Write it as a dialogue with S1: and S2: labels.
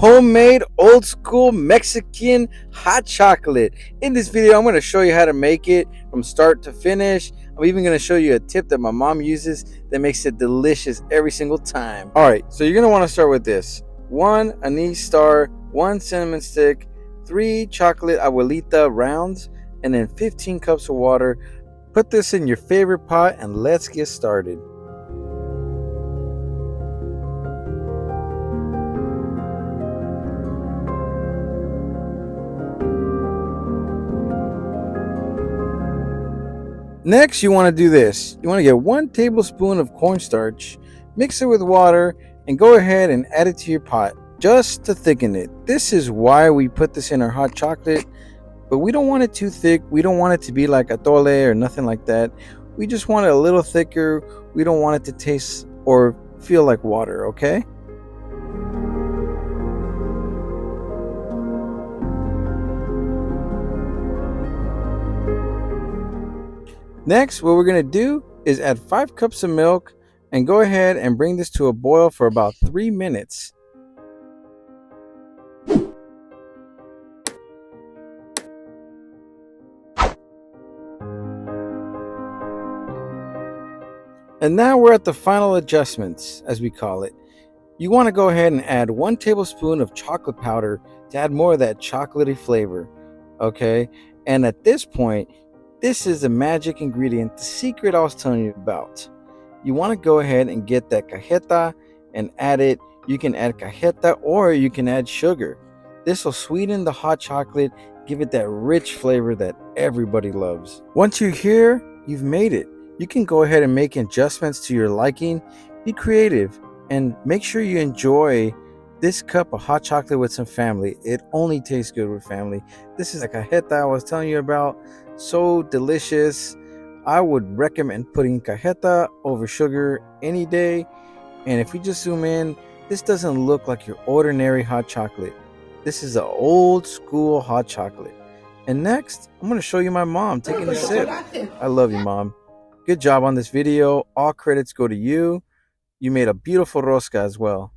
S1: homemade old school Mexican hot chocolate. In this video, I'm going to show you how to make it from start to finish. I'm even going to show you a tip that my mom uses that makes it delicious every single time. All right, so you're going to want to start with this. 1 Anise Star, 1 cinnamon stick, 3 chocolate Abuelita rounds, and then 15 cups of water. Put this in your favorite pot and let's get started. Next, you want to do this. You want to get 1 tablespoon of cornstarch, mix it with water, and go ahead and add it to your pot just to thicken it. This is why we put this in our hot chocolate, but we don't want it too thick. We don't want it to be like atole or nothing like that. We just want it a little thicker. We don't want it to taste or feel like water, okay? Next, what we're going to do is add 5 cups of milk and go ahead and bring this to a boil for about 3 minutes. And now we're at the final adjustments, as we call it. You want to go ahead and add 1 tablespoon of chocolate powder to add more of that chocolatey flavor, okay? And at this point, this is the magic ingredient, the secret I was telling you about. You want to go ahead and get that cajeta and add it. You can add cajeta or you can add sugar. This will sweeten the hot chocolate, give it that rich flavor that everybody loves. Once you're here, you've made it. You can go ahead and make adjustments to your liking. Be creative and make sure you enjoy this cup of hot chocolate with some family. It only tastes good with family. This is a cajeta I was telling you about. So delicious. I would recommend putting cajeta over sugar any day. And if we just zoom in, this doesn't look like your ordinary hot chocolate. This is an old school hot chocolate. And next, I'm going to show you my mom taking a sip. I love you, Mom. Good job on this video. All credits go to you. You made a beautiful rosca as well.